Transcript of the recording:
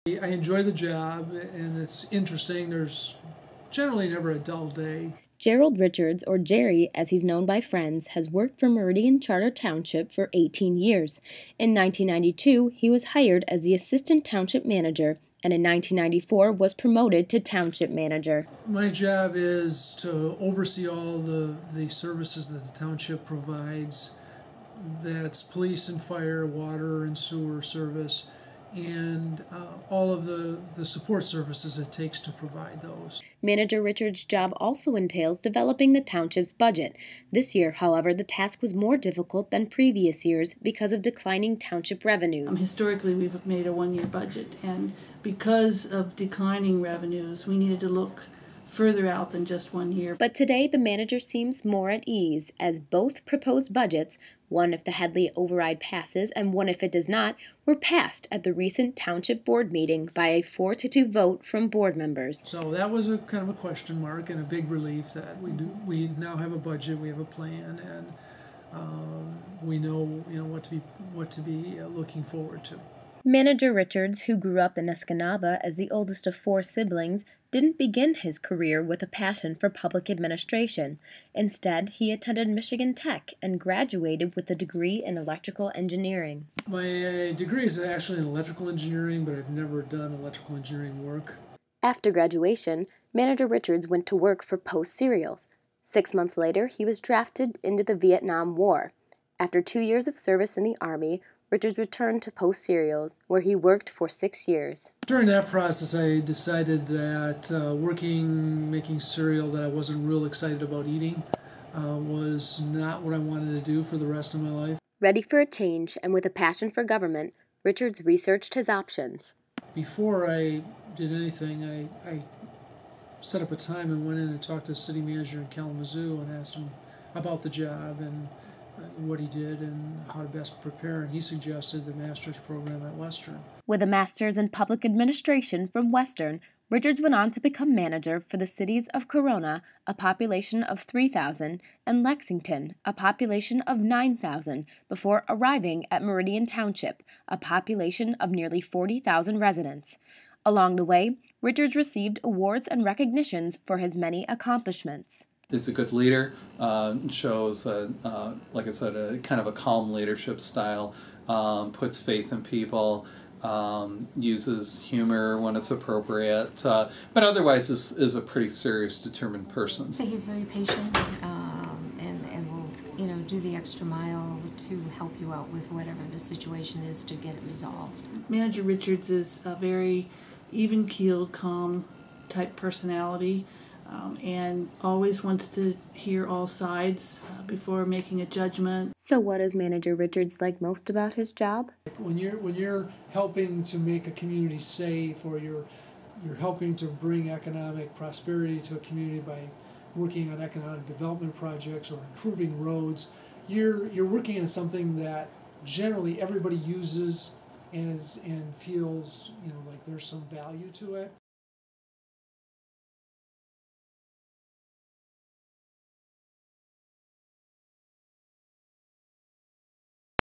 I enjoy the job and it's interesting. There's generally never a dull day. Gerald Richards, or Jerry as he's known by friends, has worked for Meridian Charter Township for 18 years. In 1992, he was hired as the assistant township manager, and in 1994 was promoted to township manager. My job is to oversee all the services that the township provides. That's police and fire, water and sewer service, and all of the support services it takes to provide those. Manager Richards' job also entails developing the township's budget. This year, however, the task was more difficult than previous years because of declining township revenues. Historically, we've made a one-year budget, and because of declining revenues, we needed to look further out than just 1 year. But today, the manager seems more at ease, as both proposed budgets, one if the Headley override passes and one if it does not, were passed at the recent township board meeting by a 4-2 vote from board members. So that was a kind of a question mark and a big relief that we now have a budget, we have a plan, and we know what to be looking forward to. Manager Richards, who grew up in Escanaba as the oldest of 4 siblings, didn't begin his career with a passion for public administration. Instead, he attended Michigan Tech and graduated with a degree in electrical engineering. My degree is actually in electrical engineering, but I've never done electrical engineering work. After graduation, Manager Richards went to work for Post Cereals. 6 months later, he was drafted into the Vietnam War. After 2 years of service in the Army, Richards returned to Post Cereals, where he worked for 6 years. During that process, I decided that making cereal that I wasn't real excited about eating was not what I wanted to do for the rest of my life. Ready for a change and with a passion for government, Richards researched his options. Before I did anything, I set up a time and went in and talked to the city manager in Kalamazoo and asked him about the job and what he did and how to best prepare, and he suggested the master's program at Western. With a master's in public administration from Western, Richards went on to become manager for the cities of Corona, a population of 3,000, and Lexington, a population of 9,000, before arriving at Meridian Township, a population of nearly 40,000 residents. Along the way, Richards received awards and recognitions for his many accomplishments. Is a good leader, shows, like I said, a kind of a calm leadership style, puts faith in people, uses humor when it's appropriate, but otherwise is a pretty serious, determined person. So he's very patient and will, do the extra mile to help you out with whatever the situation is to get it resolved. Manager Richards is a very even-keeled, calm type personality. And always wants to hear all sides before making a judgment. So what is Manager Richards like most about his job? When you're helping to make a community safe, or you're helping to bring economic prosperity to a community by working on economic development projects or improving roads, you're working on something that generally everybody uses and feels like there's some value to it.